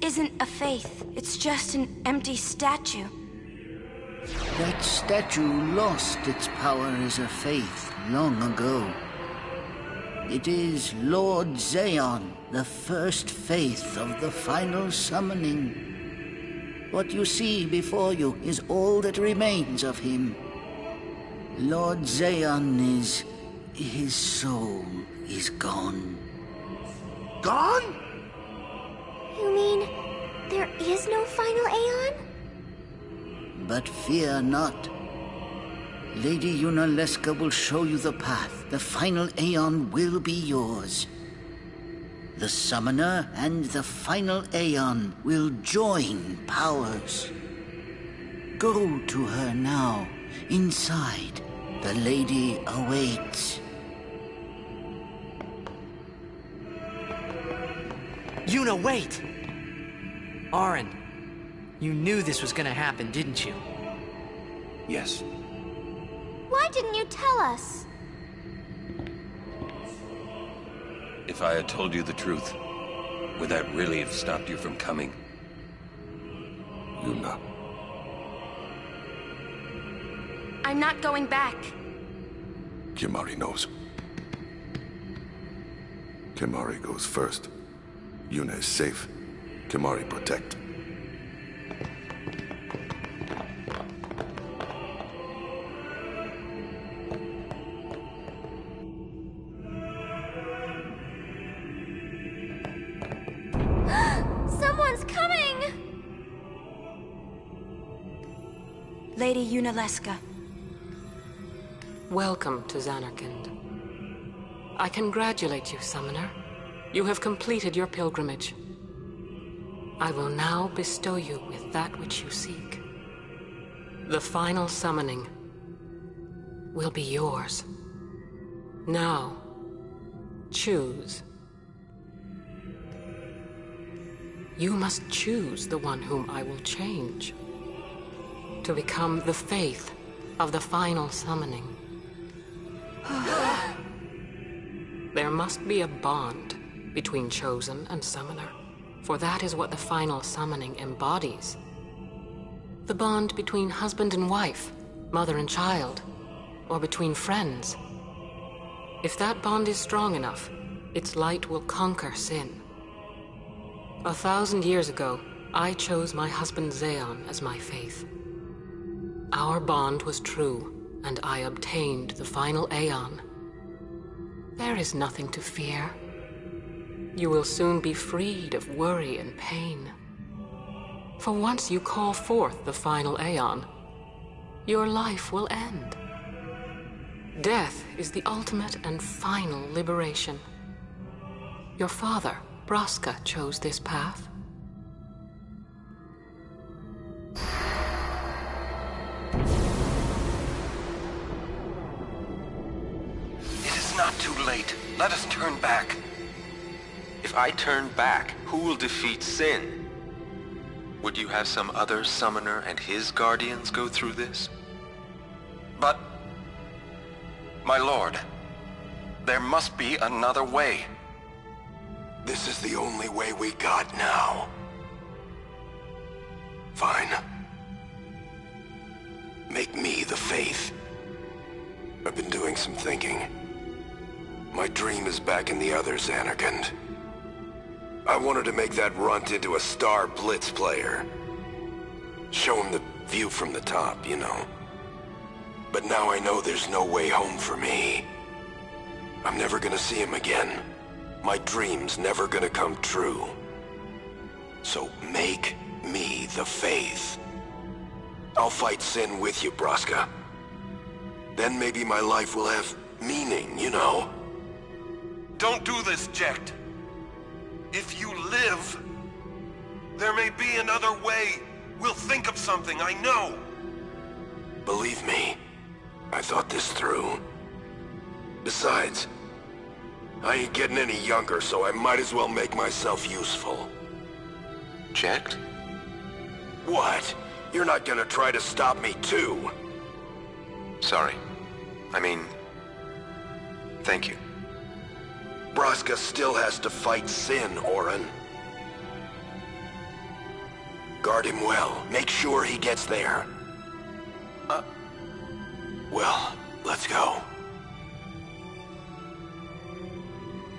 isn't a faith. It's just an empty statue. That statue lost its power as a faith long ago. It is Lord Zeon, the first faith of the final summoning. What you see before you is all that remains of him. Lord Zeon is... his soul is gone. Gone? You mean there is no final Aeon? But fear not. Lady Yunalesca will show you the path. The final Aeon will be yours. The Summoner and the final Aeon will join powers. Go to her now. Inside, the lady awaits. Yuna, wait! Auron, you knew this was gonna happen, didn't you? Yes. Why didn't you tell us? If I had told you the truth, would that really have stopped you from coming? Yuna. I'm not going back. Kimahri knows. Kimahri goes first. Yuna is safe. Kimahri protect. Someone's coming! Lady Yunalesca. Welcome to Zanarkand. I congratulate you, Summoner. You have completed your pilgrimage. I will now bestow you with that which you seek. The final summoning will be yours. Now, choose. You must choose the one whom I will change to become the faith of the final summoning. There must be a bond between Chosen and Summoner, for that is what the final summoning embodies. The bond between husband and wife, mother and child, or between friends. If that bond is strong enough, its light will conquer sin. 1,000 years ago, I chose my husband Zeon as my faith. Our bond was true, and I obtained the final Aeon. There is nothing to fear. You will soon be freed of worry and pain. For once you call forth the final Aeon, your life will end. Death is the ultimate and final liberation. Your father, Braska, chose this path. It is not too late. Let us turn back. If I turn back, who will defeat Sin? Would you have some other summoner and his guardians go through this? But... my lord, there must be another way. This is the only way we got now. Fine. Make me the faith. I've been doing some thinking. My dream is back in the other Zanarkand. I wanted to make that runt into a star blitz player. Show him the view from the top, you know. But now I know there's no way home for me. I'm never gonna see him again. My dream's never gonna come true. So make me the faith. I'll fight Sin with you, Braska. Then maybe my life will have meaning, you know? Don't do this, Jecht. If you live, there may be another way. We'll think of something, I know. Believe me, I thought this through. Besides, I ain't getting any younger, so I might as well make myself useful. Jecht? What? You're not gonna try to stop me too? Sorry. I mean... thank you. Braska still has to fight Sin, Auron. Guard him well. Make sure he gets there. Well, let's go.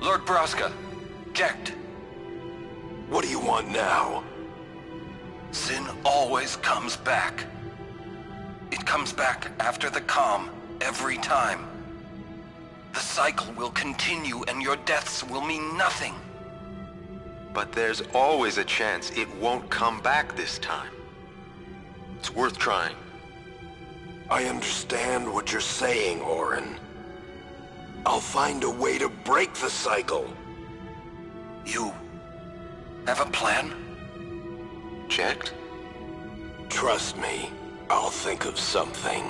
Lord Braska, Jecht. What do you want now? Sin always comes back. It comes back after the calm, every time. The cycle will continue and your deaths will mean nothing. But there's always a chance it won't come back this time. It's worth trying. I understand what you're saying, Orin. I'll find a way to break the cycle. You have a plan? Jecht? Trust me, I'll think of something.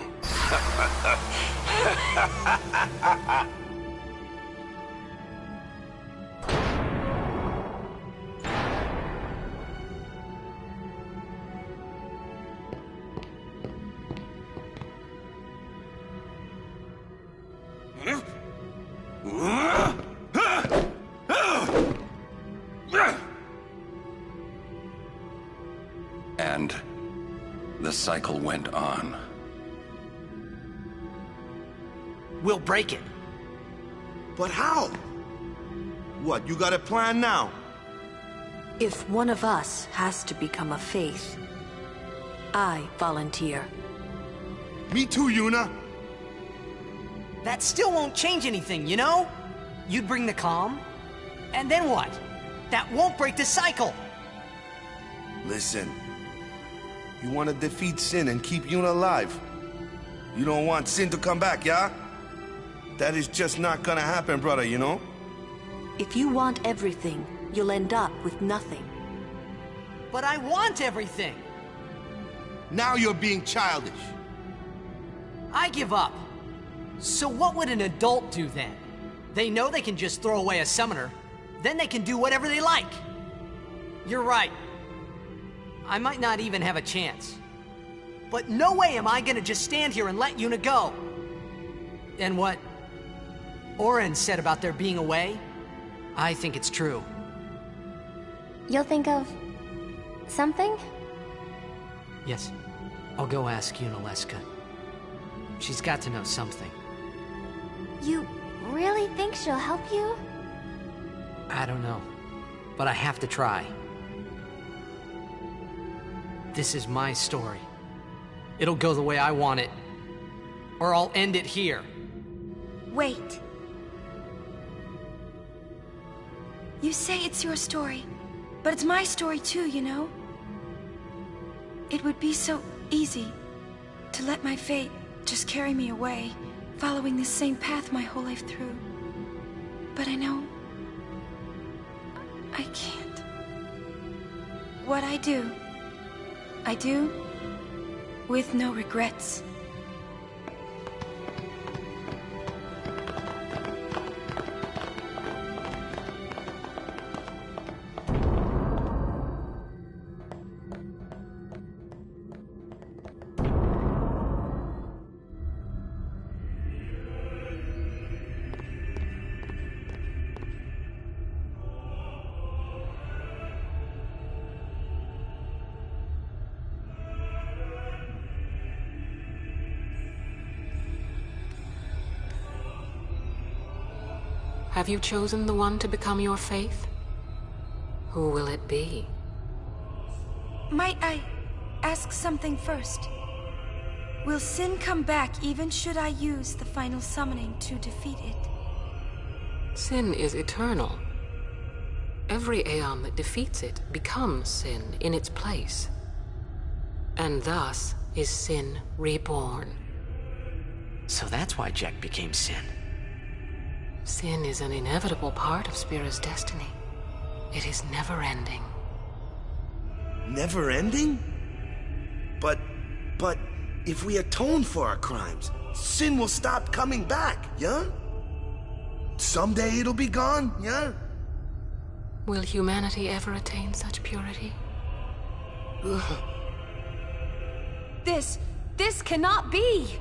And the cycle went on. We'll break it. But how? What, you got a plan now? If one of us has to become a faith, I volunteer. Me too, Yuna. That still won't change anything, you know? You'd bring the calm, and then what? That won't break the cycle! Listen. You want to defeat Sin and keep Yuna alive. You don't want Sin to come back, yeah? That is just not gonna happen, brother, you know? If you want everything, you'll end up with nothing. But I want everything! Now you're being childish. I give up. So what would an adult do then? They know they can just throw away a summoner. Then they can do whatever they like. You're right. I might not even have a chance. But no way am I gonna just stand here and let Yuna go. And what Orin said about there being a way, I think it's true. You'll think of something? Yes, I'll go ask Yuna Leska. She's got to know something. You really think she'll help you? I don't know, but I have to try. This is my story. It'll go the way I want it, or I'll end it here. Wait. You say it's your story, but it's my story too, you know? It would be so easy to let my fate just carry me away, following this same path my whole life through. But I know I can't. What I do with no regrets. Have you chosen the one to become your faith? Who will it be? Might I ask something first? Will Sin come back even should I use the final summoning to defeat it? Sin is eternal. Every Aeon that defeats it becomes Sin in its place. And thus is Sin reborn. So that's why Jecht became Sin. Sin is an inevitable part of Spira's destiny. It is never-ending. Never-ending? But if we atone for our crimes, Sin will stop coming back, yeah? Someday it'll be gone, yeah? Will humanity ever attain such purity? This cannot be!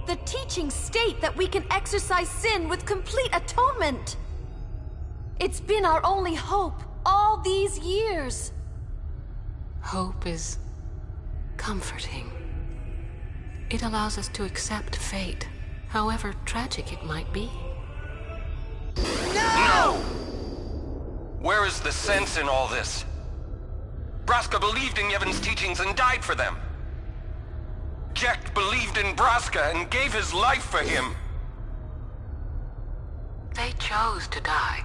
The teachings state that we can exorcise sin with complete atonement! It's been our only hope all these years! Hope is comforting. It allows us to accept fate, however tragic it might be. No! Where is the sense in all this? Braska believed in Yevon's teachings and died for them. Jecht believed in Braska and gave his life for him. They chose to die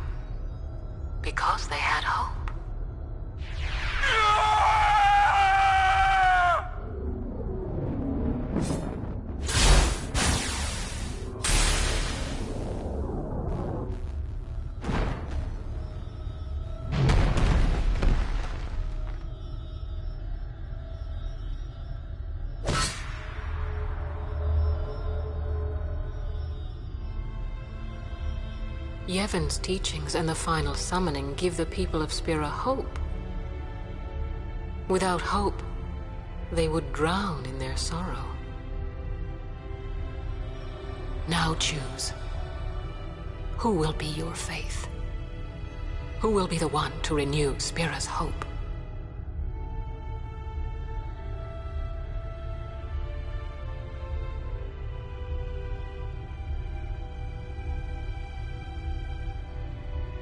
because they had hope. Yevon's teachings and the final summoning give the people of Spira hope. Without hope, they would drown in their sorrow. Now choose. Who will be your faith? Who will be the one to renew Spira's hope?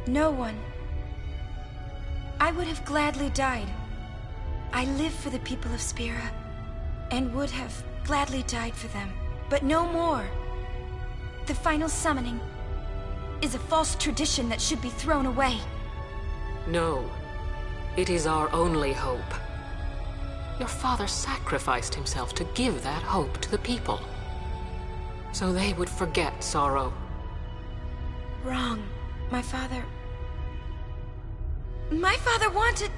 No one. I would have gladly died. I live for the people of Spira, and would have gladly died for them, but no more. The final summoning is a false tradition that should be thrown away. No, it is our only hope. Your father sacrificed himself to give that hope to the people, so they would forget sorrow. Wrong. My father wanted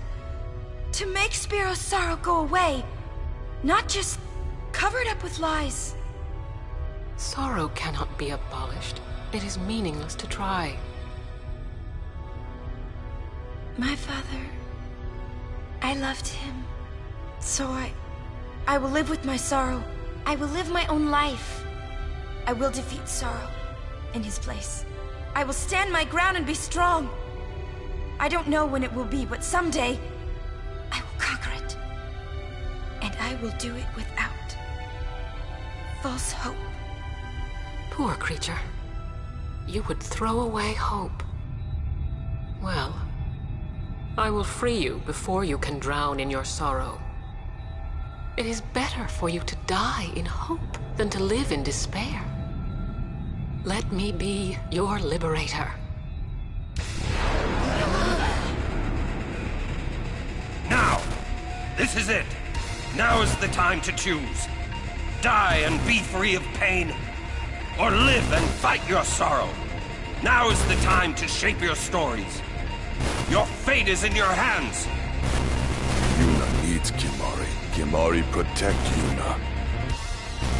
to make Spiro's sorrow go away, not just covered up with lies. Sorrow cannot be abolished. It is meaningless to try. My father, I loved him. So I will live with my sorrow. I will live my own life. I will defeat sorrow in his place. I will stand my ground and be strong. I don't know when it will be, but someday I will conquer it. And I will do it without false hope. Poor creature. You would throw away hope. Well, I will free you before you can drown in your sorrow. It is better for you to die in hope than to live in despair. Let me be your liberator. Now! This is it! Now is the time to choose. Die and be free of pain, or live and fight your sorrow. Now is the time to shape your stories. Your fate is in your hands. Yuna needs Kimahri. Kimahri protect Yuna.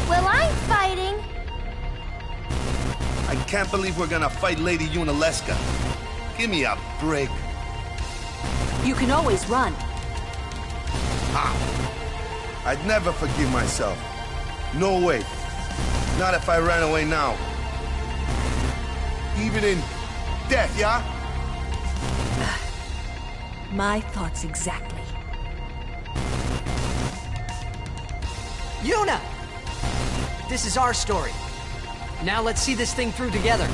Well, I'm fighting. I can't believe we're gonna fight Lady Yunalesca. Give me a break. You can always run. How? I'd never forgive myself. No way. Not if I ran away now. Even in death, yeah? My thoughts exactly. Yuna! This is our story. Now let's see this thing through together.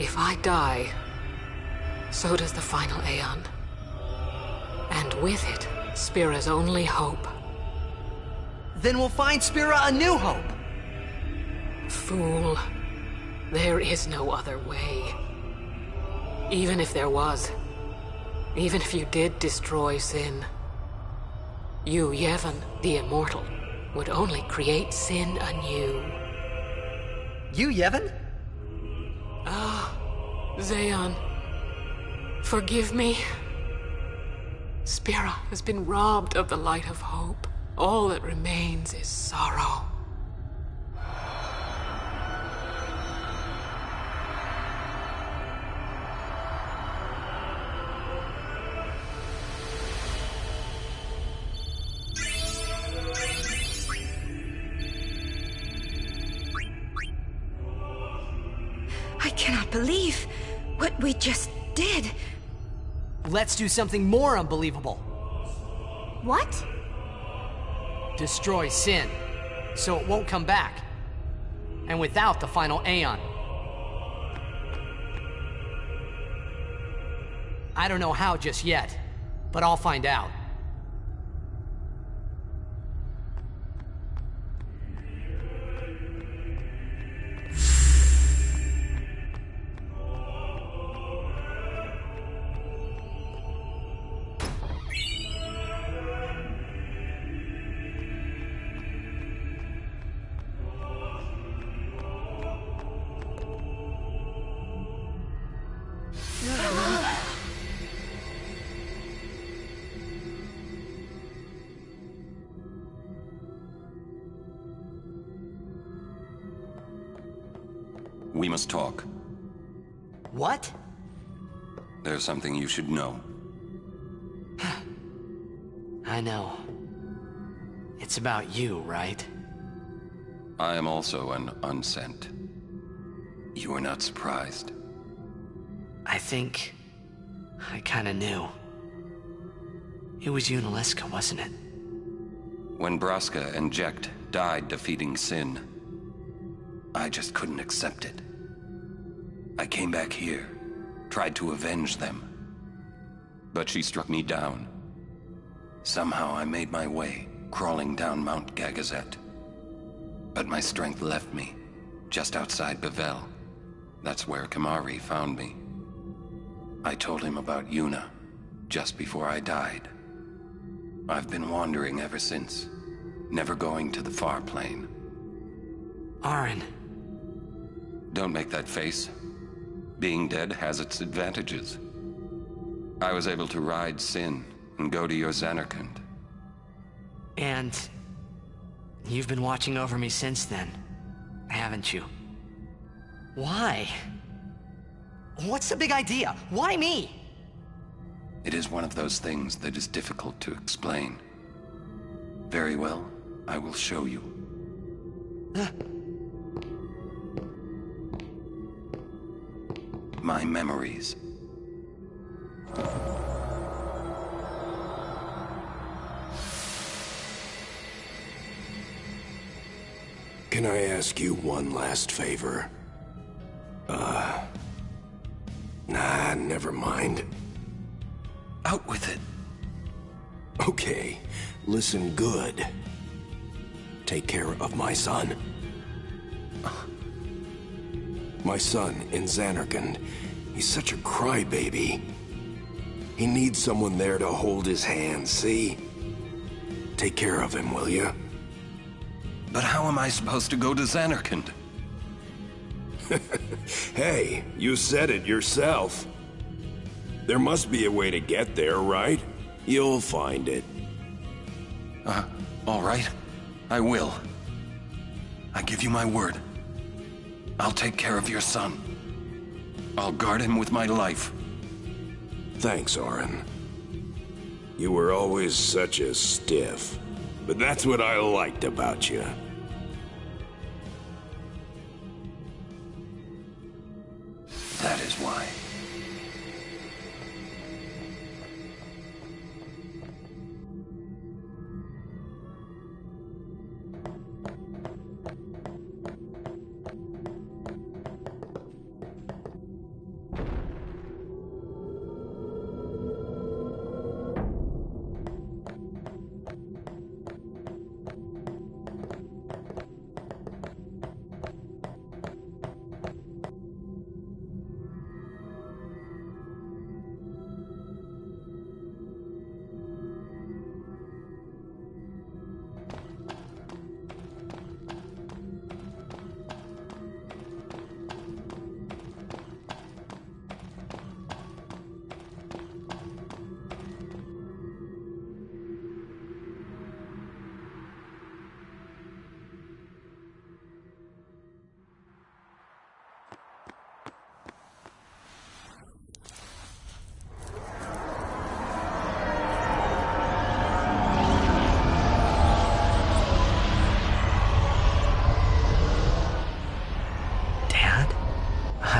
If I die, so does the final Aeon. And with it, Spira's only hope. Then we'll find Spira a new hope! Fool. There is no other way. Even if there was, even if you did destroy Sin, you, Yevon, the Immortal, would only create Sin anew. You, Yevon? Ah, Zeon, forgive me. Spira has been robbed of the light of hope. All that remains is sorrow. I cannot believe what we just did. Let's do something more unbelievable. What? Destroy Sin, so it won't come back. And without the final Aeon. I don't know how just yet, but I'll find out. We must talk. What? There's something you should know. I know. It's about you, right? I am also an unsent. You are not surprised. I think I kinda knew. It was you and Aleska, wasn't it? When Braska and Jecht died defeating Sin, I just couldn't accept it. I came back here, tried to avenge them. But she struck me down. Somehow I made my way, crawling down Mount Gagazet. But my strength left me, just outside Bevel. That's where Kimahri found me. I told him about Yuna, just before I died. I've been wandering ever since, never going to the far plane. Auron. Don't make that face. Being dead has its advantages. I was able to ride Sin and go to your Zanarkand. And you've been watching over me since then, haven't you? Why? What's the big idea? Why me? It is one of those things that is difficult to explain. Very well, I will show you. My memories. Can I ask you one last favor? Nah, never mind. Out with it. Okay, listen good. Take care of my son. My son in Zanarkand. He's such a crybaby. He needs someone there to hold his hand, see? Take care of him, will you? But how am I supposed to go to Zanarkand? Hey, you said it yourself. There must be a way to get there, right? You'll find it. All right. I will. I give you my word. I'll take care of your son. I'll guard him with my life. Thanks, Auron. You were always such a stiff. But that's what I liked about you. That is why.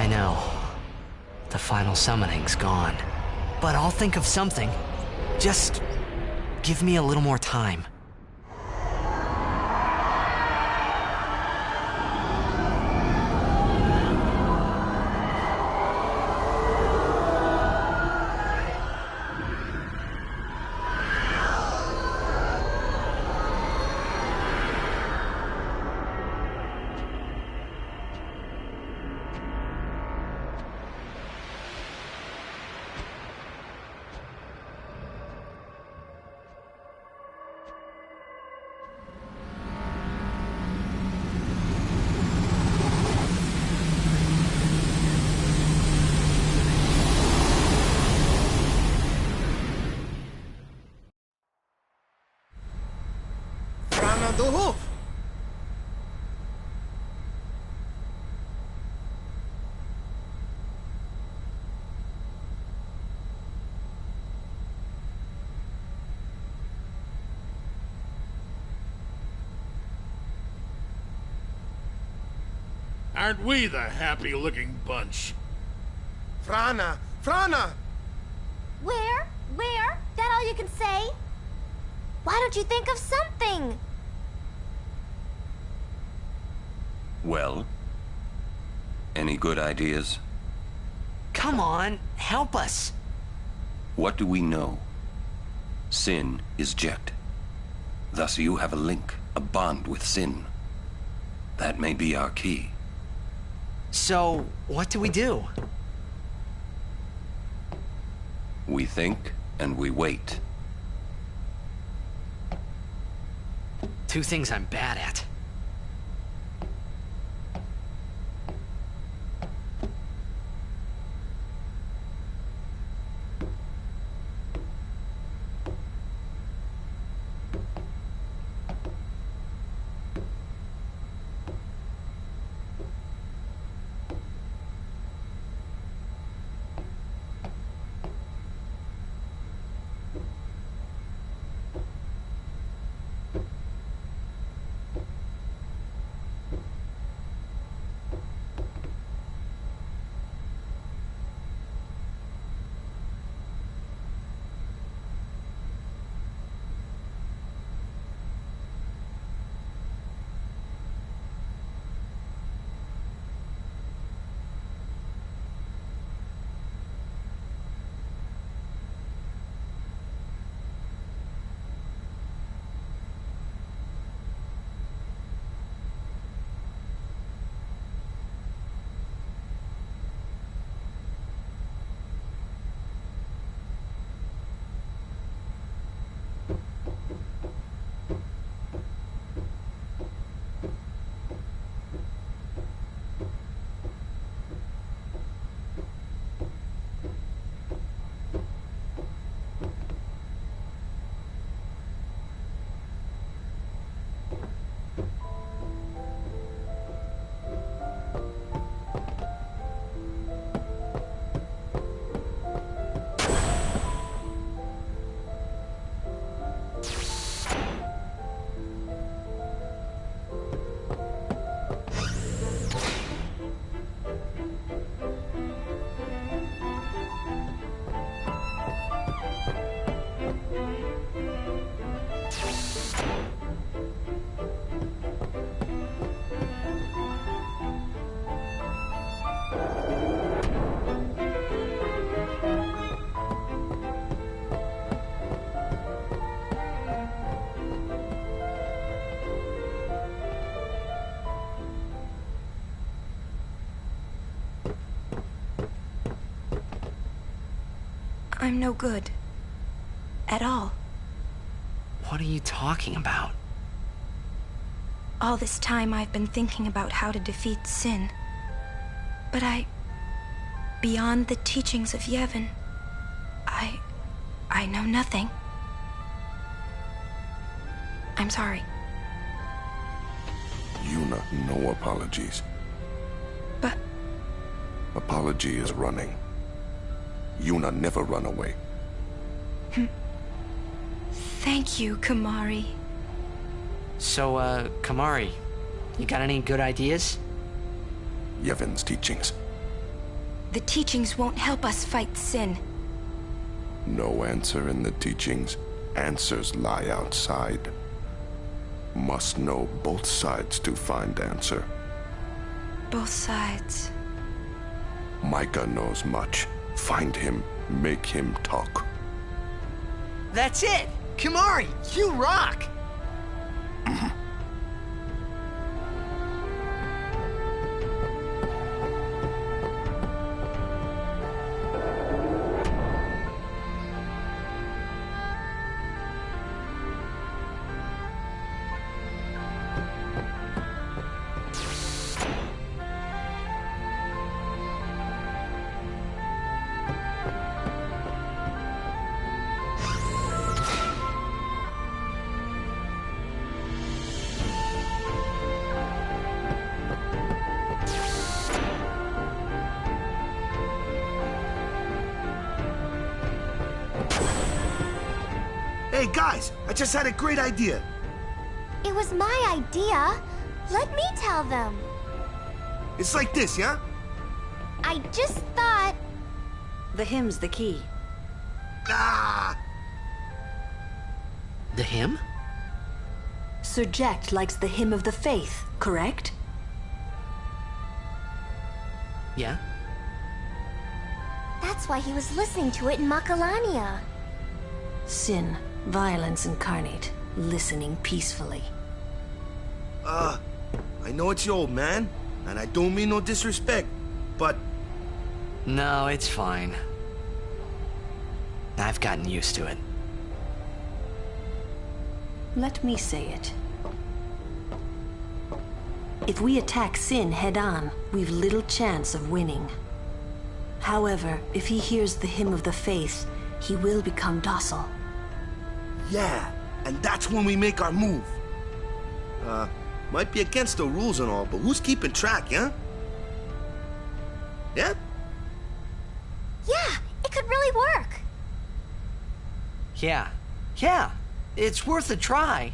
I know. The final summoning's gone. But I'll think of something. Just give me a little more time. The hoof! Aren't we the happy-looking bunch? Frana! Frana! Where? Where? That all you can say? Why don't you think of something? Well? Any good ideas? Come on, help us. What do we know? Sin is Jecht. Thus you have a link, a bond with Sin. That may be our key. So, what do we do? We think and we wait. Two things I'm bad at. I'm no good. At all. What are you talking about? All this time I've been thinking about how to defeat Sin. But beyond the teachings of Yevon, I know nothing. I'm sorry. Yuna, no apologies. But... Apology is running. Yuna never run away. Thank you, Kimahri. So, Kimahri, you got any good ideas? Yevon's teachings. The teachings won't help us fight sin. No answer in the teachings. Answers lie outside. Must know both sides to find answer. Both sides. Micah knows much. Find him, make him talk. That's it! Kimahri, you rock! Hey guys, I just had a great idea. It was my idea. Let me tell them. It's like this, yeah? I just thought... The hymn's the key. Ah! The hymn? Sir Jecht likes the hymn of the faith, correct? Yeah? That's why he was listening to it in Macalania. Sin, violence incarnate, listening peacefully. I know it's your old man, and I don't mean no disrespect, but... No, it's fine. I've gotten used to it. Let me say it. If we attack Sin head-on, we've little chance of winning. However, if he hears the hymn of the faith, he will become docile. Yeah, and that's when we make our move. Might be against the rules and all, but who's keeping track, yeah? Yeah? Yeah, it could really work. Yeah. It's worth a try.